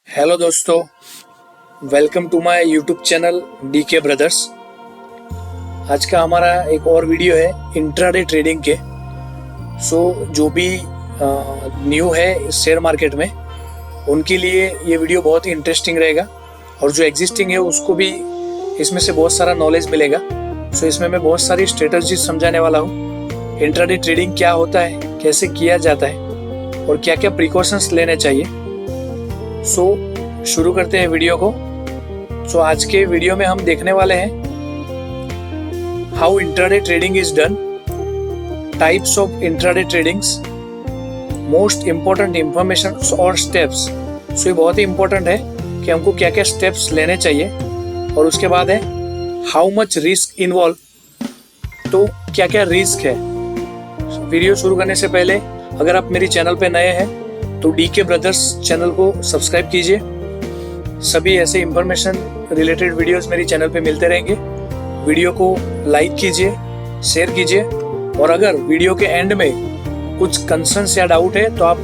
Hello दोस्तों, welcome to my YouTube channel DK brothers. आज का हमारा एक और वीडियो है इंट्राडे ट्रेडिंग के। जो भी न्यू है शेयर मार्केट में उनके लिए ये वीडियो बहुत ही इंटरेस्टिंग रहेगा और जो एग्जिस्टिंग है उसको भी इसमें से बहुत सारा नॉलेज मिलेगा। इसमें मैं बहुत सारी स्ट्रेटजी समझाने वाला हूँ। इंट्राडे ट्रेडिंग क्या होता है, कैसे किया जाता है और क्या क्या प्रिकॉशंस लेने चाहिए। शुरू करते हैं वीडियो को। आज के वीडियो में हम देखने वाले हैं how intraday trading is done, types of intraday tradings, most important information और स्टेप्स। ये बहुत ही इंपॉर्टेंट है कि हमको क्या क्या स्टेप्स लेने चाहिए। और उसके बाद है हाउ मच रिस्क इन्वॉल्व, तो क्या क्या रिस्क है। वीडियो शुरू करने से पहले अगर आप मेरी चैनल पे नए हैं तो डीके ब्रदर्स चैनल को सब्सक्राइब कीजिए। सभी ऐसे इंफॉर्मेशन रिलेटेड वीडियोस मेरी चैनल पे मिलते रहेंगे। वीडियो को लाइक कीजिए, शेयर कीजिए और अगर वीडियो के एंड में कुछ कंसर्न्स या डाउट है तो आप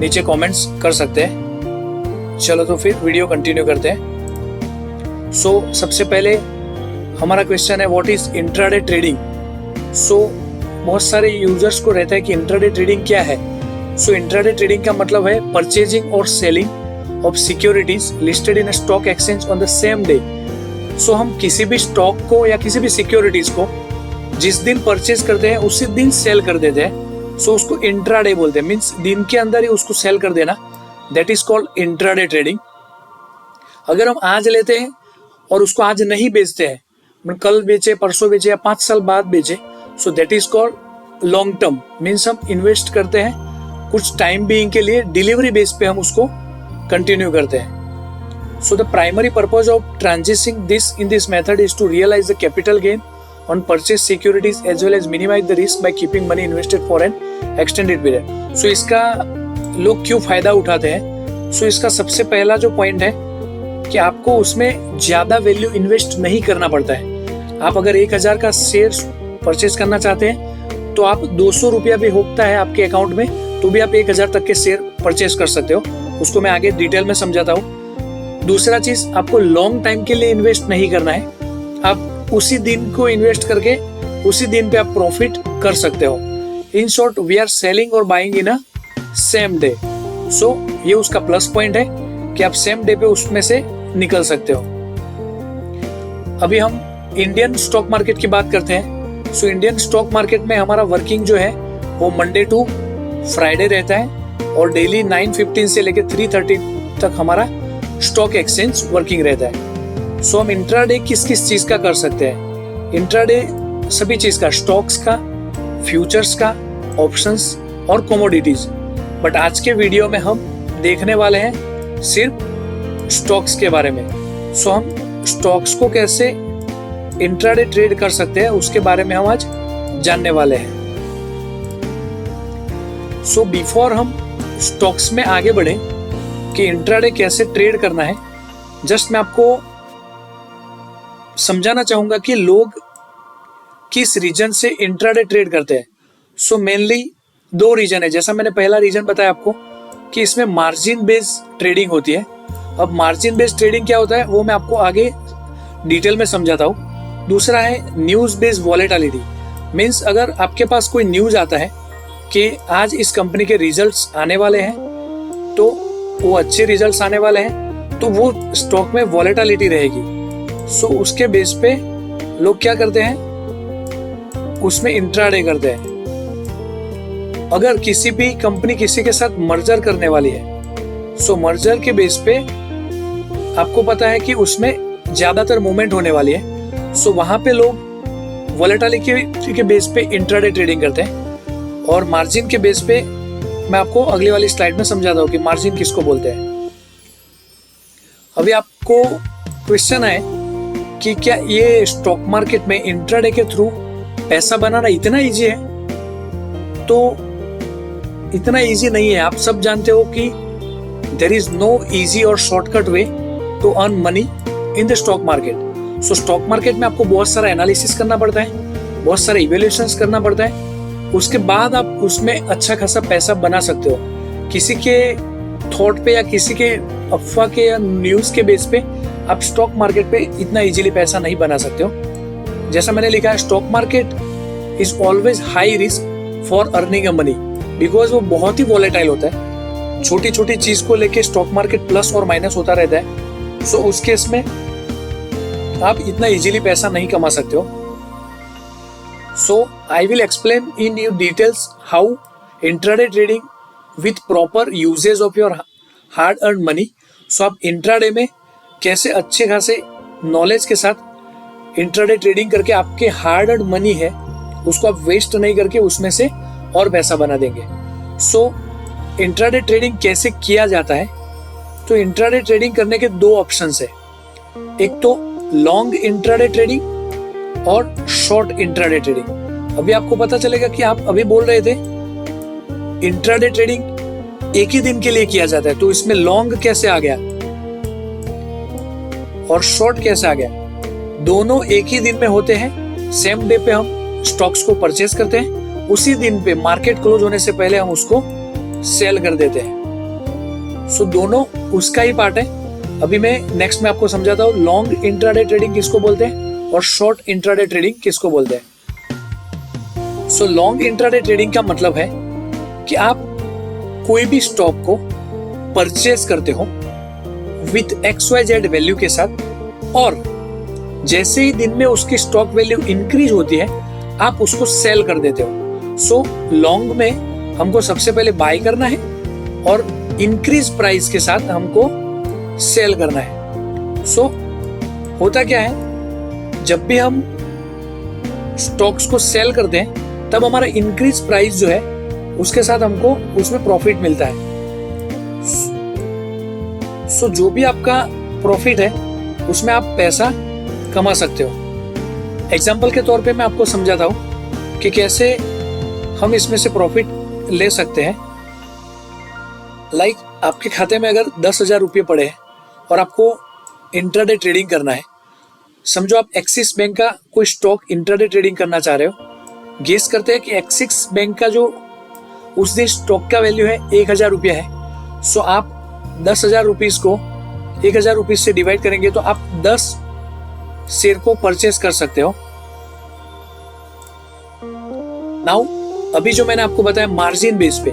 नीचे कमेंट्स कर सकते हैं। चलो तो फिर वीडियो कंटिन्यू करते हैं। सबसे पहले हमारा क्वेश्चन है व्हाट इज इंट्राडे ट्रेडिंग। बहुत सारे यूजर्स को रहता है कि इंट्राडे ट्रेडिंग क्या है। इंट्राडे ट्रेडिंग का मतलब है परचेजिंग और selling of securities listed in stock exchange on the same day. हम किसी भी स्टॉक को या किसी भी सिक्योरिटीज को जिस दिन परचेज करते हैं उसी दिन सेल कर देते हैं। उसको इंट्राडे बोलते हैं, मीन्स दिन के अंदर ही उसको सेल कर देना, that is called intraday trading. अगर हम आज लेते हैं और उसको आज नहीं बेचते हैं, कल बेचे, परसों बेचे या 5 साल बाद बेचे, that is called long term. Means हम इन्वेस्ट करते हैं कुछ टाइम बीइंग के लिए, डिलीवरी बेस पे हम उसको कंटिन्यू करते हैं। The primary purpose of transitioning this in this method is to realise the capital gain on purchase securities as well as minimise the risk by keeping money invested for an extended period. इसका लोग क्यों फायदा उठाते हैं? इसका सबसे पहला जो पॉइंट है कि आपको उसमें ज्यादा वैल्यू इन्वेस्ट नहीं करना पड़ता है। आप अगर 1000 का शेयर परचेज करना चाहते हैं तो आप 200 रुपया भी होता है आपके अकाउंट में तो भी आप 1000 तक के शेयर परचेज कर सकते हो। उसको मैं आगे डिटेल में समझाता हूँ। दूसरा चीज, आपको लॉन्ग टाइम के लिए इन्वेस्ट नहीं करना है। आप उसी दिन को इन्वेस्ट करके उसी दिन पे आप प्रॉफिट कर सकते हो। In short we are selling और buying in a same day. ये उसका प्लस पॉइंट है कि आप सेम डे पे उसमें से निकल सकते हो। अभी हम इंडियन स्टॉक मार्केट की बात करते हैं। इंडियन स्टॉक मार्केट में हमारा वर्किंग जो है वो मंडे टू फ्राइडे रहता है और डेली 9:15 से लेकर 3:30 तक हमारा स्टॉक एक्सचेंज वर्किंग रहता है। हम इंट्राडे किस किस चीज का कर सकते हैं? इंट्राडे सभी चीज का, स्टॉक्स का, फ्यूचर्स का, ऑप्शंस और कमोडिटीज। बट आज के वीडियो में हम देखने वाले हैं सिर्फ स्टॉक्स के बारे में। हम स्टॉक्स को कैसे इंट्राडे ट्रेड कर सकते हैं उसके बारे में हम आज जानने वाले हैं। बिफोर हम स्टॉक्स में आगे बढ़े कि इंट्राडे कैसे ट्रेड करना है, जस्ट मैं आपको समझाना चाहूंगा कि लोग किस रीजन से इंट्राडे ट्रेड करते हैं। मेनली 2 रीजन है। जैसा मैंने पहला रीजन बताया आपको कि इसमें मार्जिन बेस्ड ट्रेडिंग होती है। अब मार्जिन बेस्ड ट्रेडिंग क्या होता है वो मैं आपको आगे डिटेल में समझाता हूँ। दूसरा है न्यूज बेस्ड वॉलेटिलिटी। मीन्स अगर आपके पास कोई न्यूज आता है कि आज इस कंपनी के रिजल्ट्स आने वाले हैं तो वो अच्छे रिजल्ट्स आने वाले हैं तो वो स्टॉक में वॉलेटिलिटी रहेगी। उसके बेस पे लोग क्या करते हैं, उसमें इंट्राडे करते हैं। अगर किसी भी कंपनी किसी के साथ मर्जर करने वाली है मर्जर के बेस पे आपको पता है कि उसमें ज्यादातर मूवमेंट होने वाली है। वहां पे लोग वॉलेटिलिटी के बेस पे इंट्राडे ट्रेडिंग करते हैं और मार्जिन के बेस पे मैं आपको अगली वाली स्लाइड में समझाता हूँ कि मार्जिन किसको बोलते हैं। अभी आपको क्वेश्चन है कि क्या ये स्टॉक मार्केट में इंट्राडे के थ्रू पैसा बनाना इतना इजी है? तो इतना इजी नहीं है। आप सब जानते हो कि देयर इज नो इजी और shortcut way to earn money in the stock market. Stock market में आपको बहुत सारा एनालिसिस करना पड़ता है, बहुत सारे इवेल्युएशंस करना पड़ता है, उसके बाद आप उसमें अच्छा खासा पैसा बना सकते हो। किसी के थॉट पे या किसी के अफवाह के या न्यूज के बेस पे आप स्टॉक मार्केट पे इतना इजीली पैसा नहीं बना सकते हो। जैसा मैंने लिखा है, stock market is always high risk for earning a money, because वो बहुत ही वॉलेटाइल होता है। छोटी छोटी चीज को लेके स्टॉक मार्केट प्लस और माइनस होता रहता है। सो उस केस में आप इतना इजीली पैसा नहीं कमा सकते हो। So I will explain in you details how intraday trading with proper usages of your hard earn money. So आप इंट्राडे में कैसे अच्छे खासे नॉलेज के साथ इंट्राडे ट्रेडिंग करके आपके हार्ड अर्न मनी है उसको आप वेस्ट नहीं करके उसमें से और पैसा बना देंगे। सो इंट्राडे ट्रेडिंग कैसे किया जाता है? तो इंट्राडे ट्रेडिंग करने के दो ऑप्शंस है, एक तो लॉन्ग इंट्राडे ट्रेडिंग और शॉर्ट इंट्राडे ट्रेडिंग। अभी आपको पता चलेगा कि आप अभी बोल रहे थे इंट्राडे ट्रेडिंग एक ही दिन के लिए किया जाता है, तो इसमें लॉन्ग कैसे आ गया और शॉर्ट कैसे आ गया? दोनों एक ही दिन में होते हैं। सेम डे पे हम स्टॉक्स को परचेस करते हैं, उसी दिन पे मार्केट क्लोज होने से पहले हम उसको सेल कर देते हैं। सो दोनों उसका ही पार्ट है। अभी मैं नेक्स्ट में आपको समझाता हूँ लॉन्ग इंट्राडे ट्रेडिंग किसको बोलते हैं और शॉर्ट इंट्राडे ट्रेडिंग किसको बोलते हैं। सो लॉन्ग इंट्राडे ट्रेडिंग का मतलब है कि आप कोई भी स्टॉक को परचेस करते हो विथ XYZ वैल्यू के साथ, और जैसे ही दिन में उसकी स्टॉक वैल्यू इंक्रीज होती है आप उसको सेल कर देते हो। सो लॉन्ग में हमको सबसे पहले बाय करना है और इंक्रीज प्राइस के साथ हमको सेल करना है। सो होता क्या है, जब भी हम स्टॉक्स को सेल करते हैं तब हमारा इंक्रीज प्राइस जो है उसके साथ हमको उसमें प्रॉफिट मिलता है। सो जो भी आपका प्रॉफिट है उसमें आप पैसा कमा सकते हो। एग्जाम्पल के तौर पे मैं आपको समझाता हूँ कि कैसे हम इसमें से प्रॉफिट ले सकते हैं। लाइक आपके खाते में अगर 10,000 रुपये पड़े हैं और आपको इंट्राडे ट्रेडिंग करना है, समझो आप एक्सिस बैंक का कोई स्टॉक इंट्राडे ट्रेडिंग करना चाह रहे हो। गेस करते हैं कि एक्सिस बैंक का जो उस दिन स्टॉक का वैल्यू है 1,000 रुपया है। सो आप 10,000 रुपीज को 1,000 रुपीज से डिवाइड करेंगे तो आप 10 शेयर को परचेस कर सकते हो। नाउ अभी जो मैंने आपको बताया मार्जिन बेस पे,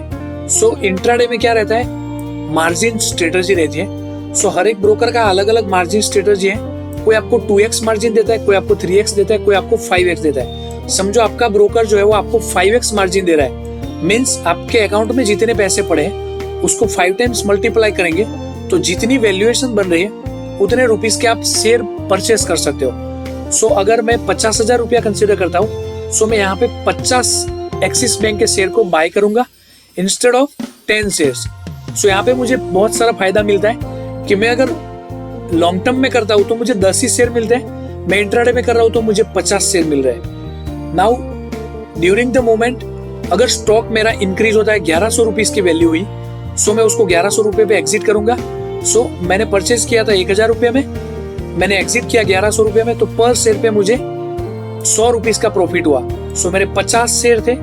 सो इंट्राडे में क्या रहता है, मार्जिन स्ट्रेटजी रहती है। सो हर एक ब्रोकर का अलग अलग मार्जिन स्ट्रेटजी है। कोई आपको 2x मार्जिन देता है, कोई आपको 3x देता है, कोई आपको 5x देता है। समझो आपका ब्रोकर जो है वो आपको 5x मार्जिन दे रहा है, मीन्स आपके अकाउंट में जितने पैसे पड़े हैं उसको 5 टाइम्स मल्टीप्लाई करेंगे तो जितनी वैल्यूएशन बन रही है उतने रुपीस के आप शेयर परचेस कर सकते हो। सो अगर मैं 50,000 रुपया कंसिडर करता हूँ, सो मैं यहाँ पे 50 एक्सिस बैंक के शेयर को बाय करूंगा इंस्टेड ऑफ 10 शेयर्स। सो यहाँ पे मुझे बहुत सारा फायदा मिलता है कि मैं अगर लॉन्ग टर्म में करता हूँ तो मुझे 10 ही शेयर मिलते हैं, मैं इंट्राडे में कर रहा हूँ तो मुझे 50 शेयर मिल रहे हैं। नाउ ड्यूरिंग द मोमेंट अगर स्टॉक मेरा इंक्रीज होता है 1100 रुपीज की वैल्यू हुई, सो मैं उसको 1100 रुपये पे एग्जिट करूंगा। सो मैंने परचेज किया था 1,000 रुपये में, मैंने एग्जिट किया 1100 रुपये में, तो पर शेयर पे मुझे 100 रुपीज का प्रॉफिट हुआ। सो मेरे 50 शेयर थे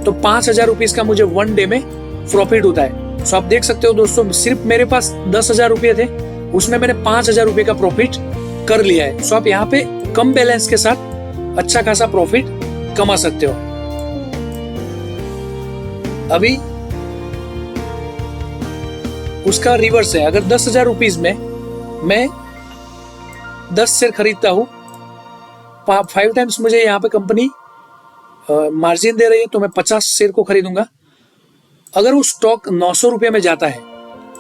तो 5,000 रुपीज का मुझे वन डे में प्रॉफिट होता है। सो आप देख सकते हो दोस्तों, सिर्फ मेरे पास 10,000 रुपये थे, उसमें मैंने 5,000 रुपये का प्रॉफिट कर लिया है। सो आप यहाँ पे कम बैलेंस के साथ अच्छा खासा प्रॉफिट कमा सकते हो। अभी उसका रिवर्स है, अगर 10,000 रुपीज में मैं 10 शेयर खरीदता हूँ, 5 टाइम्स मुझे यहाँ पे कंपनी मार्जिन दे रही है तो मैं 50 शेयर को खरीदूंगा। अगर वो स्टॉक 900 रुपये में जाता है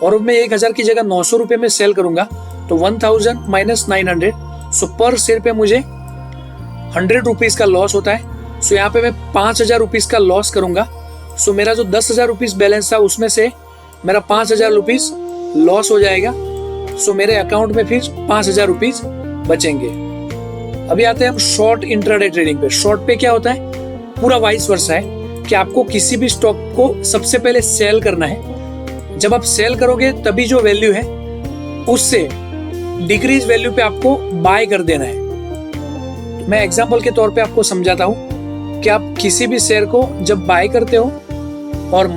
और मैं 1,000 की जगह 900 रुपये में सेल करूंगा तो 1,000 माइनस 900, सो पर शेयर पे मुझे 100 रुपीज का लॉस होता है। सो यहाँ पे मैं 5,000 रुपीज का लॉस करूंगा। सो मेरा जो 10,000 रुपीज बैलेंस था उसमें से मेरा 5,000 रुपीज लॉस हो जाएगा। सो मेरे अकाउंट में फिर 5,000 रुपीज बचेंगे। अभी आते हैं हम शॉर्ट इंट्राडे ट्रेडिंग पे। शॉर्ट पे क्या होता है, पूरा वाइस वर्सा है कि आपको किसी भी स्टॉक को सबसे पहले सेल करना है। जब आप सेल करोगे तभी जो वैल्यू है उससे डिक्रीज वैल्यू पे आपको बाय कर देना है। मैं एग्जांपल के तौर पे आपको समझाता हूं कि आप किसी भी शेयर को जब बाय करते हो और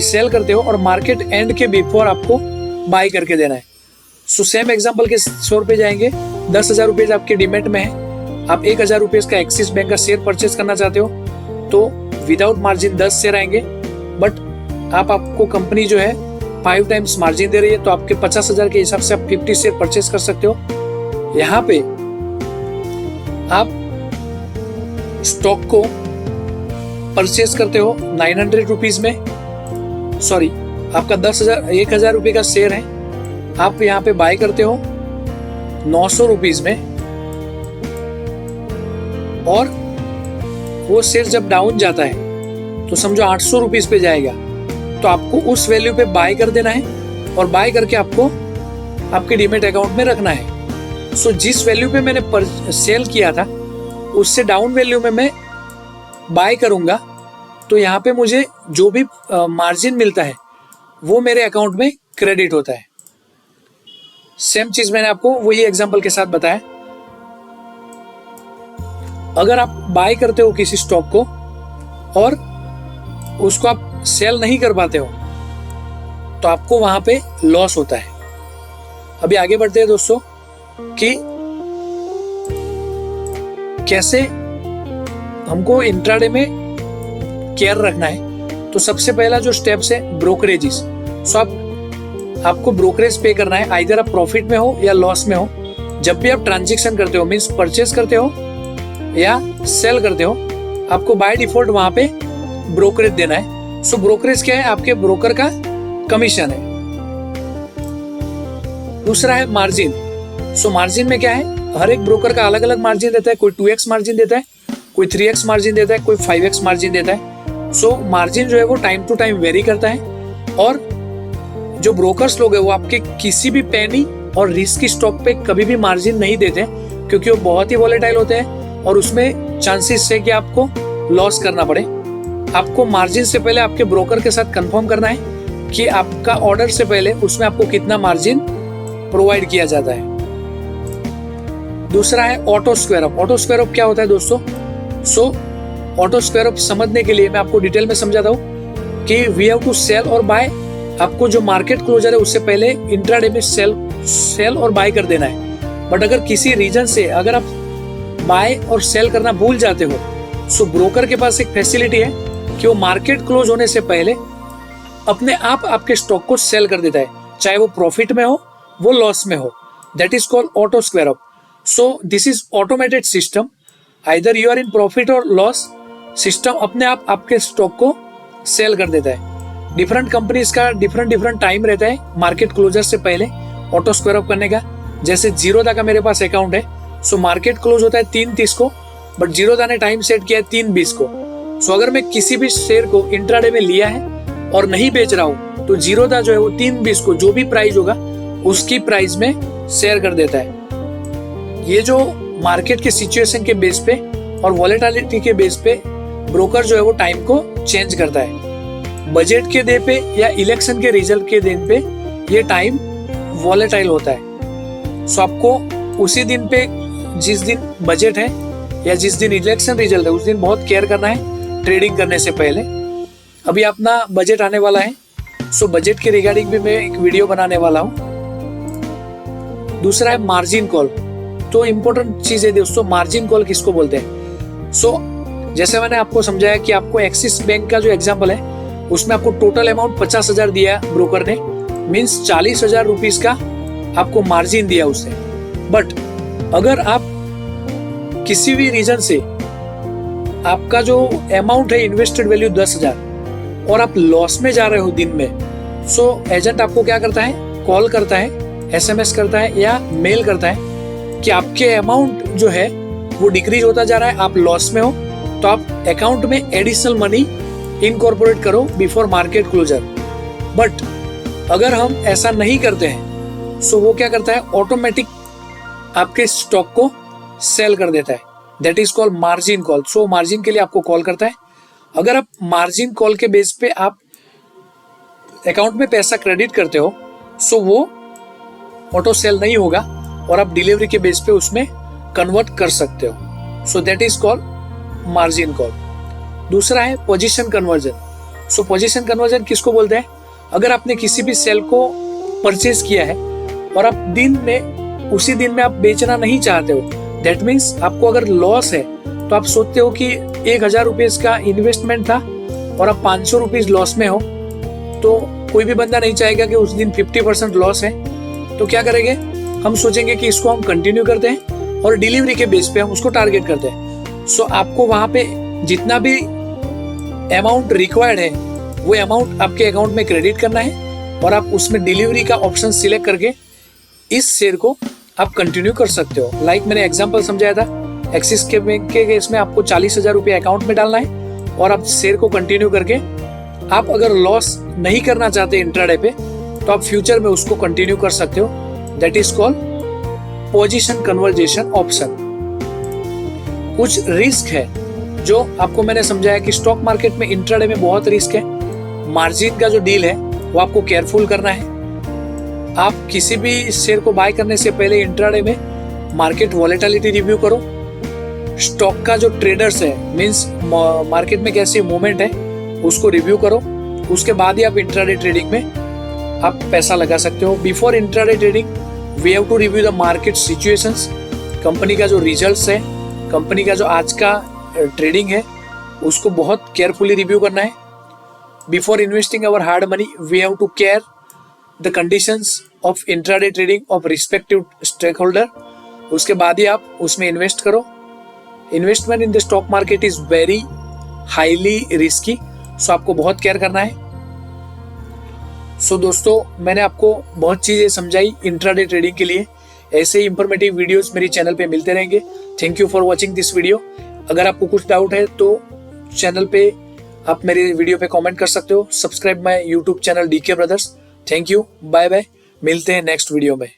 सेल करते हो और मार्केट एंड के बिफोर आपको बाय करके देना है। सो सेम एग्जांपल के तौर पे जाएंगे, 10,000 रुपीज आपके डीमेट में है, आप 1,000 रुपीज का एक्सिस बैंक का शेयर परचेज करना चाहते हो तो विदाउट मार्जिन 10 शेयर आएंगे, बट आपको कंपनी जो है 5 टाइम्स मार्जिन दे रही है तो आपके 50,000 के हिसाब से आप 50 शेयर परचेज कर सकते हो। यहाँ पे आप स्टॉक को परचेज करते हो 900 रुपीज में, सॉरी आपका 1,000 रुपये का शेयर है, आप यहाँ पे बाय करते हो 900 रुपीज में, और वो शेयर जब डाउन जाता है तो समझो 800 रुपीज पे जाएगा, तो आपको उस वैल्यू पे बाय कर देना है और बाय करके आपको आपके डीमेट अकाउंट में रखना है। सो जिस वैल्यू पे मैंने सेल किया था उससे डाउन वैल्यू में मैं बाय करूंगा, तो यहाँ पे मुझे जो भी मार्जिन मिलता है वो मेरे अकाउंट में क्रेडिट होता है। सेम चीज मैंने आपको वही एग्जांपल के साथ बताया। अगर आप बाय करते हो किसी स्टॉक को और उसको आप सेल नहीं कर पाते हो तो आपको वहां पे लॉस होता है। अभी आगे बढ़ते हैं दोस्तों कि कैसे हमको इंट्राडे में केयर रखना है। तो सबसे पहला जो स्टेप्स है ब्रोकरेजेस। सो आपको ब्रोकरेज पे करना है, आइदर आप प्रॉफिट में हो या लॉस में हो। जब भी आप ट्रांजैक्शन करते हो, मींस परचेज करते हो या सेल करते हो, आपको बाय डिफॉल्ट वहां पे ब्रोकरेज देना है। सो ब्रोकरेज क्या है? आपके ब्रोकर का कमीशन है। दूसरा है मार्जिन। सो मार्जिन में क्या है? हर एक ब्रोकर का अलग अलग मार्जिन देता है। कोई 2x मार्जिन देता है, कोई 3x मार्जिन देता है, कोई 5x मार्जिन देता है। सो मार्जिन जो है वो टाइम टू टाइम वेरी करता है, और जो ब्रोकर्स लोग है वो आपके किसी भी पेनी और रिस्क स्टॉक पे कभी भी मार्जिन नहीं देते, क्योंकि वो बहुत ही वॉलेटाइल होते हैं और उसमें चांसेस है कि आपको लॉस करना पड़े। आपको मार्जिन से पहले आपके ब्रोकर के साथ कंफर्म करना है कि आपका ऑर्डर से पहले उसमें आपको कितना मार्जिन प्रोवाइड किया जाता है। दूसरा है auto square up. Auto square up क्या होता है दोस्तों? सो ऑटो स्क्वायर अप समझने के लिए मैं आपको डिटेल में समझाता हूँ कि वी हैव टू सेल और बाय। आपको जो मार्केट क्लोजर है उससे पहले इंट्राडे में सेल और बाय कर देना है। बट अगर किसी रीजन से अगर आप बाय और सेल करना भूल जाते हो, सो ब्रोकर के पास एक फैसिलिटी है कि वो मार्केट क्लोज होने से पहले अपने आप आपके स्टॉक को सेल कर देता है, चाहे वो प्रॉफिट में हो वो लॉस में हो। That is called auto square up. So this is automated system, either you are in profit और लॉस, सिस्टम अपने आप आपके स्टॉक को सेल कर देता है। डिफरेंट कंपनीज का डिफरेंट टाइम रहता है मार्केट क्लोजर से पहले ऑटो स्क्वायर अप करने का। जैसे जीरोधा का मेरे पास अकाउंट है, सो मार्केट क्लोज होता है 3:30 को, बट जीरोधा ने टाइम सेट किया है 3:20 को। सो अगर मैं किसी भी शेयर को इंट्राडे में लिया है और नहीं बेच रहा हूं, तो जीरोधा जो है वो 3:20 को जो भी प्राइस होगा उसकी प्राइस में शेयर कर देता है। ये जो मार्केट के सिचुएशन के बेस पे और वॉलेटिलिटी के बेस पे ब्रोकर जो है वो टाइम को चेंज करता है। बजट के डे पे या इलेक्शन के रिजल्ट के दिन पे ये टाइम वॉलेटाइल होता है। सो आपको उसी दिन पे, जिस दिन बजट है या जिस दिन इलेक्शन रिजल्ट है, उस दिन बहुत केयर करना है ट्रेडिंग करने से पहले। अभी अपना बजट आने वाला है, सो बजट के रिगार्डिंग भी मैं एक वीडियो बनाने वाला हूँ। दूसरा है मार्जिन कॉल। तो इंपॉर्टेंट चीज है दोस्तों, मार्जिन कॉल किसको बोलते हैं? सो जैसे मैंने आपको समझाया कि आपको एक्सिस बैंक का जो एग्जांपल है उसमें आपको टोटल अमाउंट 50,000 दिया ब्रोकर ने, मीन्स 40,000 रुपीज का आपको मार्जिन दिया उसने। बट अगर आप किसी भी रीजन से आपका जो अमाउंट है इन्वेस्टेड वैल्यू 10,000 और आप लॉस में जा रहे हो दिन में, सो एजेंट आपको क्या करता है? कॉल करता है, SMS करता है या मेल करता है कि आपके अमाउंट जो है वो डिक्रीज होता जा रहा है, आप लॉस में हो, तो आप अकाउंट में एडिशनल मनी इनकॉर्पोरेट करो बिफोर मार्केट क्लोजर। बट अगर हम ऐसा नहीं करते हैं, सो वो क्या करता है? ऑटोमेटिक आपके स्टॉक को सेल कर देता है। That is called margin call. So margin के लिए आपको कॉल करता है। अगर आप मार्जिन कॉल के बेस पे आप अकाउंट में पैसा क्रेडिट करते हो, सो वो ऑटो सेल नहीं होगा और आप डिलीवरी के बेस पे उसमें कन्वर्ट कर सकते हो। So that is called margin call. दूसरा है पोजीशन कन्वर्जन। सो पोजीशन कन्वर्जन किसको बोलते हैं? अगर आपने किसी भी सेल को परचेज किया है और आप दिन में उसी दिन में आप बेचना नहीं चाहते हो, दैट मीन्स आपको अगर लॉस है तो आप सोचते हो कि 1000 रुपीज का इन्वेस्टमेंट था और आप 500 रुपीज लॉस में हो, तो कोई भी बंदा नहीं चाहेगा कि उस दिन 50% लॉस है। तो क्या करेंगे, हम सोचेंगे कि इसको हम कंटिन्यू करते हैं और डिलीवरी के बेस पे हम उसको टारगेट करते हैं। सो आपको वहां पे जितना भी अमाउंट रिक्वायर्ड है वो अमाउंट आपके अकाउंट में क्रेडिट करना है और आप उसमें डिलीवरी का ऑप्शन सिलेक्ट करके इस शेयर को आप कंटिन्यू कर सकते हो। लाइक मैंने एग्जांपल समझाया था, एक्सिस के बैंक के केस में आपको 40,000 रुपये अकाउंट में डालना है और आप शेयर को कंटिन्यू करके आप अगर लॉस नहीं करना चाहते इंट्राडे पे तो आप फ्यूचर में उसको कंटिन्यू कर सकते हो। That is called position conversation option. कुछ रिस्क है जो आपको मैंने समझाया कि स्टॉक मार्केट में इंट्राडे में बहुत रिस्क है। मार्जिन का जो डील है वो आपको केयरफुल करना है। आप किसी भी शेयर को बाय करने से पहले इंट्राडे में मार्केट वॉलेटिलिटी रिव्यू करो, स्टॉक का जो ट्रेडर्स है मींस मार्केट में कैसी मूवमेंट है उसको रिव्यू करो, उसके बाद ही आप इंट्राडे ट्रेडिंग में आप पैसा लगा सकते हो। Before intraday trading we have to review the market situations, company का जो रिजल्ट्स है, कंपनी का जो आज का ट्रेडिंग है उसको बहुत केयरफुली रिव्यू करना है। Before investing our hard money we have to care the conditions of intraday trading of respective stake holder, उसके बाद ही आप उसमें इन्वेस्ट करो। Investment in the stock market is very highly risky, so आपको बहुत केयर करना है। सो दोस्तों मैंने आपको बहुत चीजें समझाई इंट्राडे ट्रेडिंग के लिए। ऐसे ही इंफॉर्मेटिव वीडियोस मेरे चैनल पे मिलते रहेंगे। Thank you for watching this video. अगर आपको कुछ डाउट है तो चैनल पे आप मेरे वीडियो पे कमेंट कर सकते हो। Subscribe my YouTube channel DK brothers. Thank you, bye bye, मिलते हैं नेक्स्ट वीडियो में।